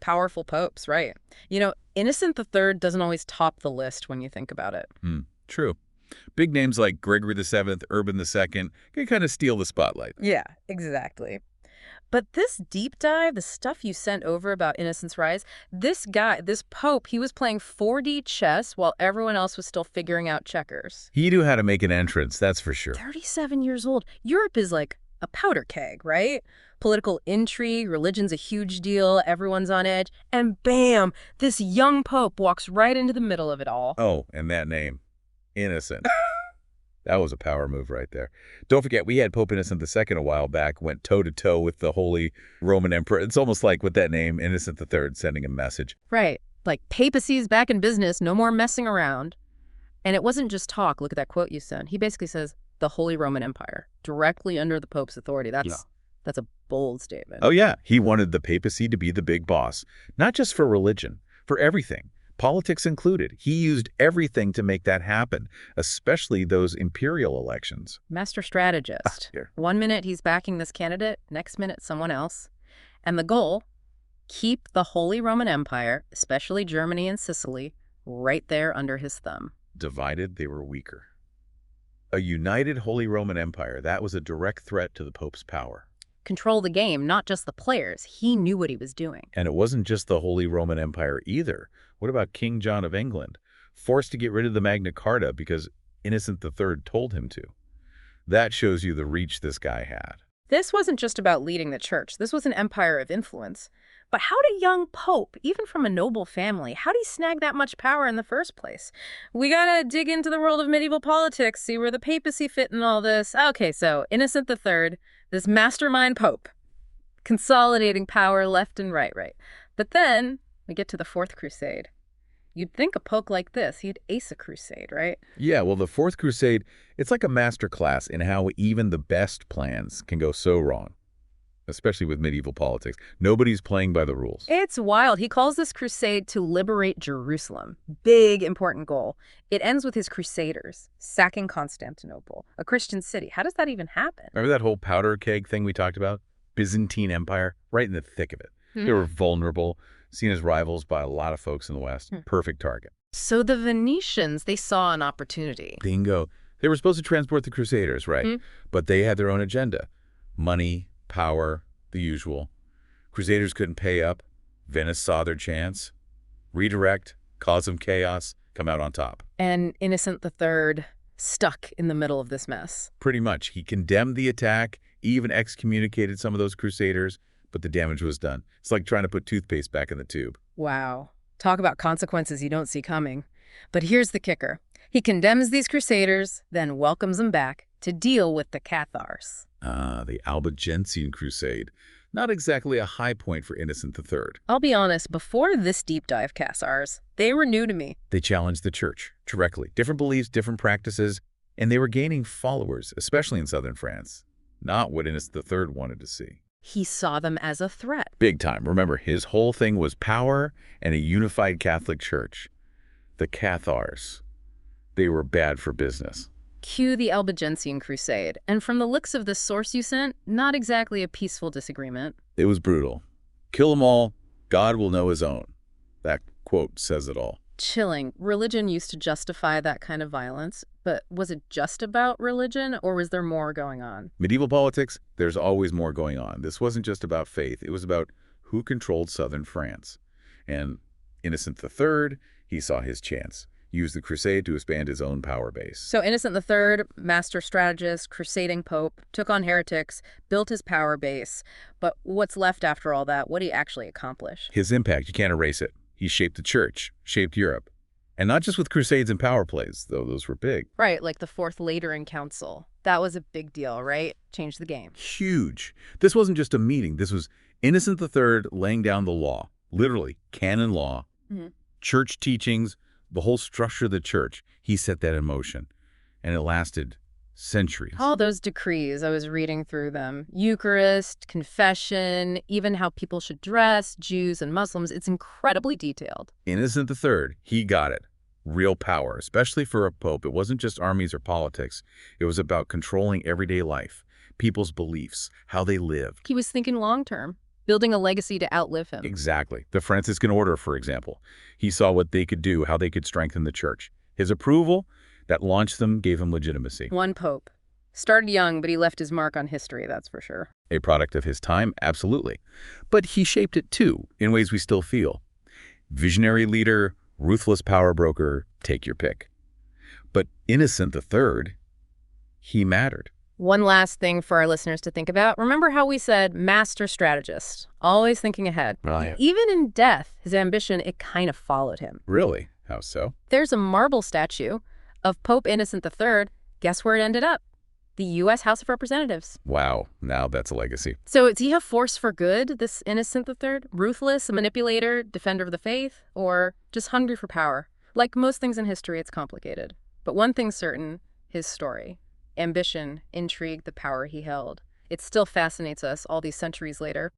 powerful popes, right? Innocent III doesn't always top the list when you think about it. True. Big names like Gregory VII, Urban II can kind of steal the spotlight. Yeah, exactly. But this deep dive, the stuff you sent over about Innocent's rise, this guy, this pope, he was playing 4D chess while everyone else was still figuring out checkers. He knew how to make an entrance, that's for sure. 37 years old. Europe is like a powder keg, right? Political intrigue, religion's a huge deal, everyone's on edge, and bam, this young pope walks right into the middle of it all. Oh, and that name, Innocent. That was a power move right there. Don't forget, we had Pope Innocent II a while back, went toe-to-toe with the Holy Roman Emperor. It's almost like with that name, Innocent III, sending a message. Right. Like, papacy's back in business, no more messing around. And it wasn't just talk. Look at that quote you sent. He basically says, the Holy Roman Empire, directly under the Pope's authority. That's a bold statement. Oh, yeah. He wanted the papacy to be the big boss, not just for religion, for everything. Politics included. He used everything to make that happen, especially those imperial elections. Master strategist. One minute he's backing this candidate, next minute someone else. And the goal, keep the Holy Roman Empire, especially Germany and Sicily, right there under his thumb. Divided, they were weaker. A united Holy Roman Empire, that was a direct threat to the Pope's power. Control the game, not just the players. He knew what he was doing. And it wasn't just the Holy Roman Empire either. What about King John of England? Forced to get rid of the Magna Carta because Innocent III told him to. That shows you the reach this guy had. This wasn't just about leading the church. This was an empire of influence. But how did a young pope, even from a noble family, how did he snag that much power in the first place? We gotta dig into the world of medieval politics, see where the papacy fit in all this. Okay, so Innocent III, this mastermind pope, consolidating power left and right. But then we get to the Fourth Crusade. You'd think a pope like this, he'd ace a crusade, right? Yeah, well, the Fourth Crusade, it's like a master class in how even the best plans can go so wrong, especially with medieval politics. Nobody's playing by the rules. It's wild. He calls this crusade to liberate Jerusalem. Big, important goal. It ends with his crusaders sacking Constantinople, a Christian city. How does that even happen? Remember that whole powder keg thing we talked about? Byzantine Empire, right in the thick of it. They were vulnerable, seen as rivals by a lot of folks in the West. Perfect target. So the Venetians, they saw an opportunity. Bingo. They were supposed to transport the Crusaders, right? But they had their own agenda. Money, power, the usual. Crusaders couldn't pay up. Venice saw their chance. Redirect, cause some chaos, come out on top. And Innocent III stuck in the middle of this mess. Pretty much. He condemned the attack, even excommunicated some of those Crusaders, but the damage was done. It's like trying to put toothpaste back in the tube. Wow. Talk about consequences you don't see coming. But here's the kicker. He condemns these Crusaders, then welcomes them back to deal with the Cathars. The Albigensian Crusade. Not exactly a high point for Innocent III. I'll be honest, before this deep dive, Cathars, they were new to me. They challenged the church directly. Different beliefs, different practices, and they were gaining followers, especially in southern France. Not what Innocent III wanted to see. He saw them as a threat. Big time. Remember, his whole thing was power and a unified Catholic Church. The Cathars, they were bad for business. Cue the Albigensian Crusade. And from the looks of this source you sent, not exactly a peaceful disagreement. It was brutal. Kill them all, God will know his own. That quote says it all. Chilling. Religion used to justify that kind of violence, but was it just about religion, or was there more going on? Medieval politics, there's always more going on. This wasn't just about faith. It was about who controlled southern France. And Innocent III, he saw his chance. Used the crusade to expand his own power base. So Innocent III, master strategist, crusading pope, took on heretics, built his power base. But what's left after all that? What did he actually accomplish? His impact, you can't erase it. He shaped the church, shaped Europe. And not just with crusades and power plays, though those were big. Right, like the Fourth Lateran Council. That was a big deal, right? Changed the game. Huge. This wasn't just a meeting. This was Innocent III laying down the law. Literally, canon law, church teachings, the whole structure of the church. He set that in motion. And it lasted centuries. All those decrees, I was reading through them. Eucharist, confession, even how people should dress, Jews and Muslims. It's incredibly detailed. Innocent III, he got it. Real power, especially for a pope. It wasn't just armies or politics. It was about controlling everyday life, people's beliefs, how they lived. He was thinking long term. building a legacy to outlive him. Exactly. The Franciscan Order, for example. He saw what they could do, how they could strengthen the church. His approval, that launched them, gave him legitimacy. One pope. Started young, but he left his mark on history, that's for sure. A product of his time, absolutely. But he shaped it too, in ways we still feel. Visionary leader, ruthless power broker, take your pick. But Innocent III, he mattered. One last thing for our listeners to think about. Remember how we said master strategist, always thinking ahead. Right. Even in death, his ambition, it kind of followed him. Really? How so? There's a marble statue of Pope Innocent III. Guess where it ended up? The U.S. House of Representatives. Wow, now that's a legacy. So is he a force for good, this Innocent III? Ruthless, a manipulator, defender of the faith, or just hungry for power? Like most things in history, it's complicated. But one thing's certain, his story. Ambition, intrigue, the power he held. It still fascinates us all these centuries later.